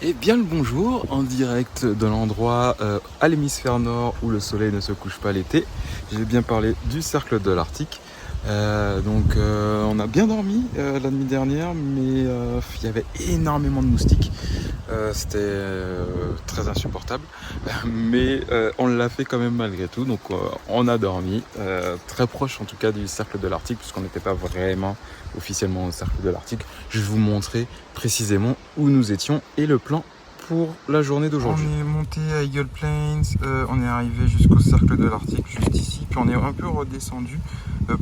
Et bien le bonjour, en direct de l'endroit à l'hémisphère nord où le soleil ne se couche pas l'été. J'ai bien parlé du cercle de l'Arctique. On a bien dormi la nuit dernière, mais il y avait énormément de moustiques. C'était très insupportable, mais on l'a fait quand même malgré tout. Donc on a dormi très proche en tout cas du cercle de l'Arctique, puisqu'on n'était pas vraiment officiellement au cercle de l'Arctique. Je vais vous montrer précisément où nous étions et le plan pour la journée d'aujourd'hui. On est monté à Eagle Plains, on est arrivé jusqu'au cercle de l'Arctique juste ici, puis on est un peu redescendu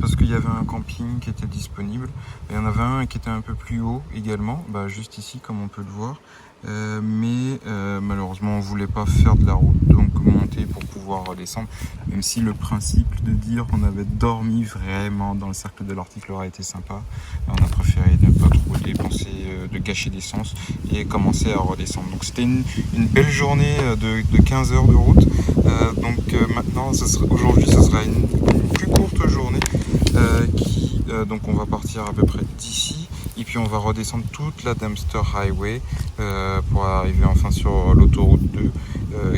parce qu'il y avait un camping qui était disponible. Et il y en avait un qui était un peu plus haut également, juste ici comme on peut le voir. Mais malheureusement on voulait pas faire de la route, donc monter pour pouvoir redescendre, même si le principe de dire qu'on avait dormi vraiment dans le cercle de l'Arctique aurait été sympa. On a préféré ne pas trop dépenser, de gâcher d'essence et commencer à redescendre. Donc c'était une belle journée de 15 heures de route. Maintenant aujourd'hui ce sera une plus courte journée donc on va partir à peu près d'ici et puis on va redescendre toute la Dempster Highway pour arriver enfin sur l'autoroute 2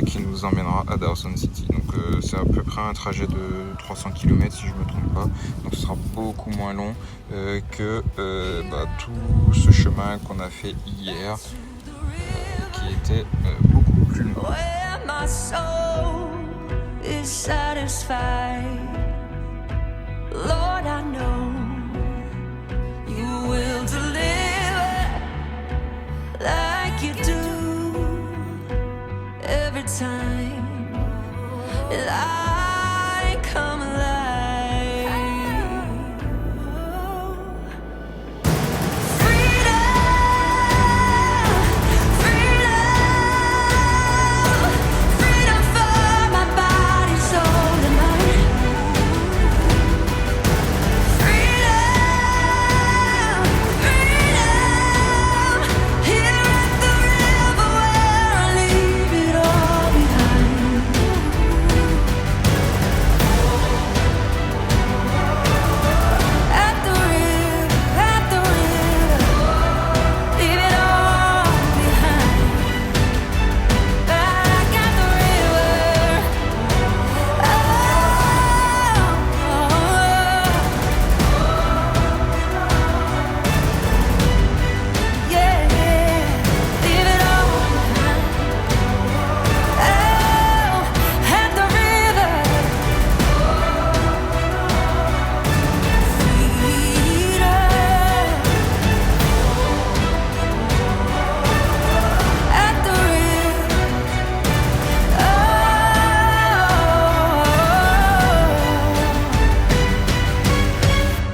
qui nous emmènera à Dawson City. Donc c'est à peu près un trajet de 300 km si je me trompe pas, donc ce sera beaucoup moins long que tout ce chemin qu'on a fait hier qui était beaucoup plus long. Lord, I know you will deliver like you do every time I come alive.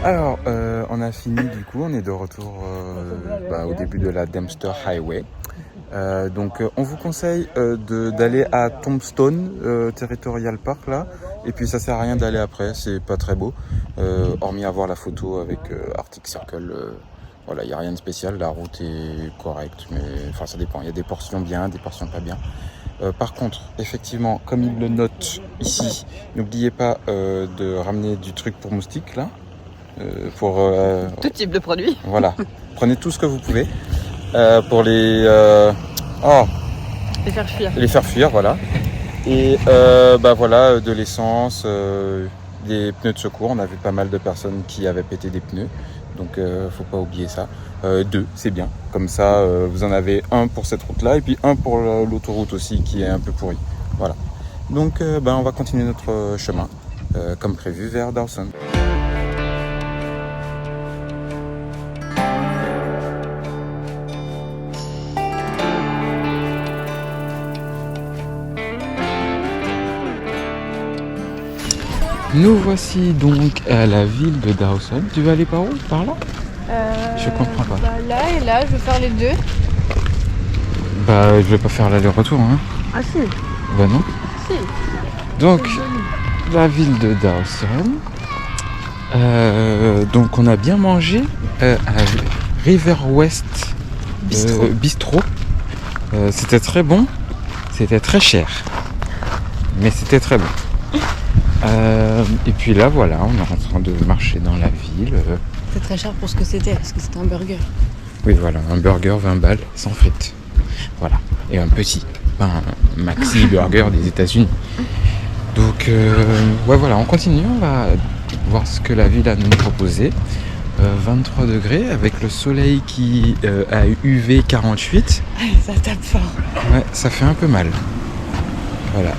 Alors, on a fini du coup, on est de retour au début de la Dempster Highway. On vous conseille d'aller à Tombstone Territorial Park là, et puis ça sert à rien d'aller après, c'est pas très beau, hormis avoir la photo avec Arctic Circle. Voilà, il n'y a rien de spécial, la route est correcte, mais enfin ça dépend, il y a des portions bien, des portions pas bien. Par contre, effectivement, comme il le note ici, n'oubliez pas de ramener du truc pour moustiques là. Tout type de produit. Voilà, prenez tout ce que vous pouvez pour les faire fuir. Les faire fuir, voilà. Et de l'essence, des pneus de secours. On avait pas mal de personnes qui avaient pété des pneus, donc faut pas oublier ça. 2, c'est bien. Comme ça, vous en avez un pour cette route-là et puis un pour l'autoroute aussi qui est un peu pourrie. Voilà. Donc on va continuer notre chemin comme prévu vers Dawson. Nous voici donc à la ville de Dawson. Tu veux aller par où? Par là? Je comprends pas. Là et là, je vais faire les deux. Je vais pas faire l'aller-retour, hein. Ah si. Non. Si. Donc, la ville de Dawson. Donc on a bien mangé à River West Bistro. C'était très bon. C'était très cher. Mais c'était très bon. Et puis là voilà, on est en train de marcher dans la ville. C'est très cher pour ce que c'était, parce que c'était un burger. Oui voilà, un burger 20 balles, sans frites. Voilà. Et un petit, pas un maxi burger des États-Unis. Donc, ouais, voilà, on continue. On va voir ce que la ville a nous proposer. 23 degrés avec le soleil qui a UV 48. Ça tape fort. Ouais, ça fait un peu mal. Voilà.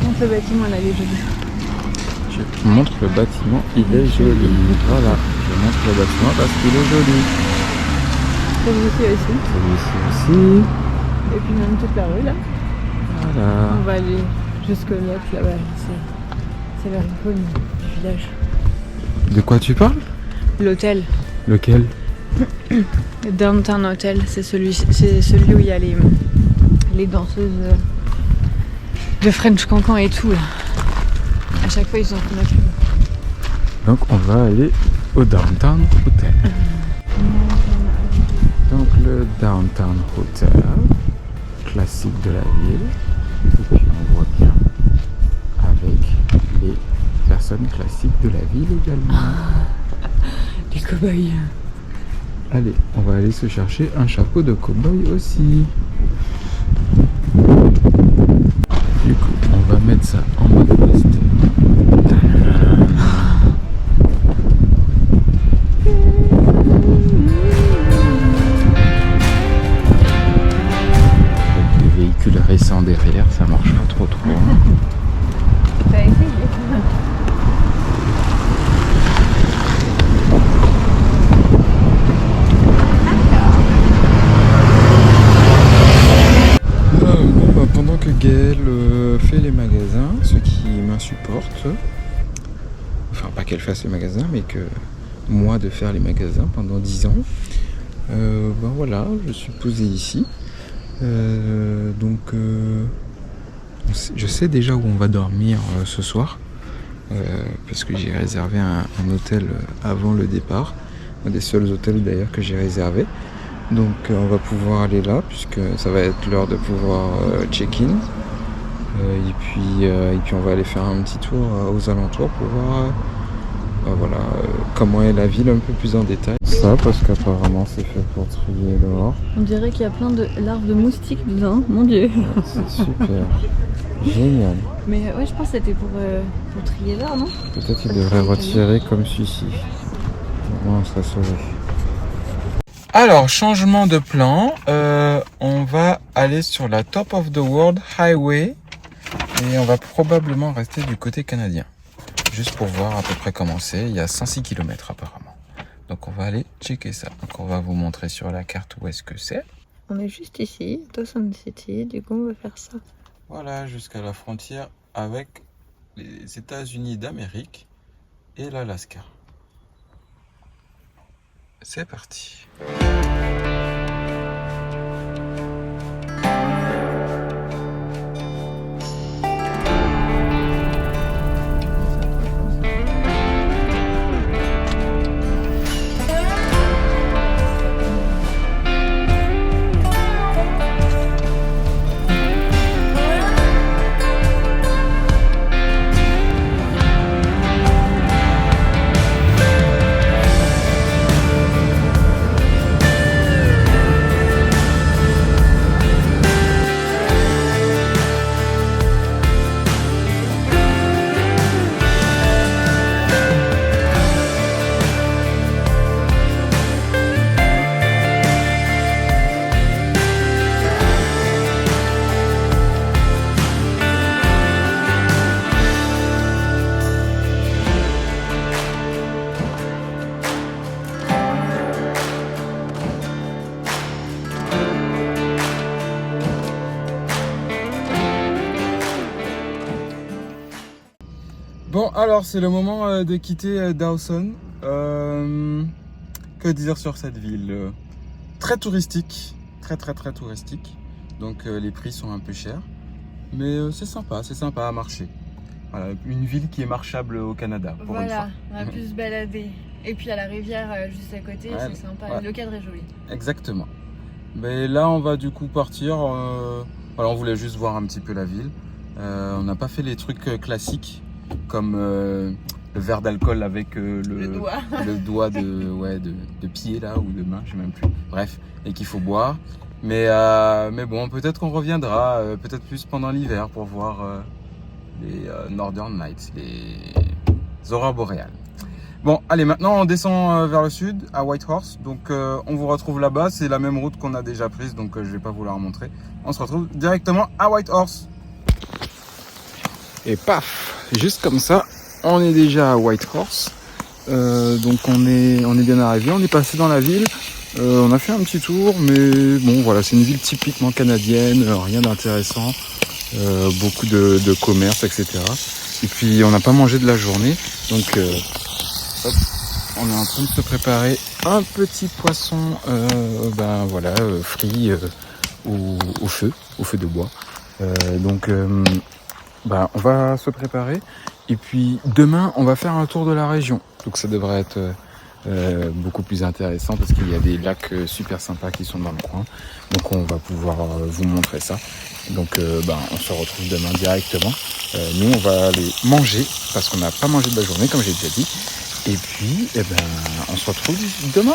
Montre le bâtiment là, il est joli. Je montre le bâtiment, il est joli. Voilà, je montre le bâtiment parce qu'il est joli. Celui-ci aussi. Celui-ci aussi. Et puis même toute la rue là. Voilà. On va aller jusqu'au lac là-bas. C'est la rue du village. De quoi tu parles? L'hôtel. Lequel? Le Downtown Hotel, c'est celui où il y a les danseuses de French Cancan et tout là. À chaque fois ils sont en pub. Donc on va aller au Downtown Hotel. Donc le Downtown Hotel, classique de la ville. Et puis on voit bien avec les personnes classiques de la ville également. Les cow-boys. Allez, on va aller se chercher un chapeau de cow-boy aussi. Du coup, on va mettre ça en mode western. Avec les véhicules récents derrière, ça marche pas trop. T'as essayé? Pendant que Gaëlle fait les magasins, ce qui m'insupporte, enfin pas qu'elle fasse les magasins, mais que moi de faire les magasins pendant 10 ans, ben voilà, je suis posé ici. Donc je sais déjà où on va dormir ce soir, parce que j'ai réservé un hôtel avant le départ, un des seuls hôtels d'ailleurs que j'ai réservé. Donc on va pouvoir aller là puisque ça va être l'heure de pouvoir check-in et puis on va aller faire un petit tour aux alentours pour voir voilà, comment est la ville un peu plus en détail. Ça parce qu'apparemment c'est fait pour trier l'or. On dirait qu'il y a plein de larves de moustiques dedans, mon dieu. C'est super, génial. Mais ouais, je pense que c'était pour trier l'or, non? Peut-être qu'il devrait retirer comme celui-ci. Au moins on serait sauvé. Alors, changement de plan, on va aller sur la Top of the World Highway et on va probablement rester du côté canadien. Juste pour voir à peu près comment c'est, il y a 106 km apparemment. Donc on va aller checker ça. Donc on va vous montrer sur la carte où est-ce que c'est. On est juste ici, Dawson City, du coup on va faire ça. Voilà, jusqu'à la frontière avec les États-Unis d'Amérique et l'Alaska. C'est parti. Bon, alors c'est le moment de quitter Dawson. Que dire sur cette ville? Très touristique, très touristique. Donc les prix sont un peu chers. Mais c'est sympa à marcher. Voilà, une ville qui est marchable au Canada. Pour une fois. On va plus se balader. Et puis il y a la rivière juste à côté, Ouais, c'est sympa. ouais. Le cadre est joli. Exactement. Mais là on va du coup partir. Voilà, on voulait juste voir un petit peu la ville. On n'a pas fait les trucs classiques comme le verre d'alcool avec le doigt de pied là ou de main, je sais même plus. Bref, et qu'il faut boire. Mais bon, peut-être qu'on reviendra, peut-être plus pendant l'hiver pour voir les Northern Lights, les aurores boréales. Bon, allez, maintenant on descend vers le sud, à Whitehorse. Donc on vous retrouve là-bas, c'est la même route qu'on a déjà prise, donc je vais pas vous la remontrer. On se retrouve directement à Whitehorse. Et paf, juste comme ça, on est déjà à Whitehorse. Donc on est bien arrivé, on est passé dans la ville. On a fait un petit tour, mais bon voilà, c'est une ville typiquement canadienne, rien d'intéressant, beaucoup de commerce, etc. Et puis on n'a pas mangé de la journée, donc hop, on est en train de se préparer un petit poisson, frit au feu de bois. On va se préparer. Et puis demain, on va faire un tour de la région. Donc ça devrait être beaucoup plus intéressant parce qu'il y a des lacs super sympas qui sont dans le coin. Donc on va pouvoir vous montrer ça. Donc on se retrouve demain directement. Nous, on va aller manger parce qu'on n'a pas mangé de la journée, comme j'ai déjà dit. Et puis, on se retrouve demain.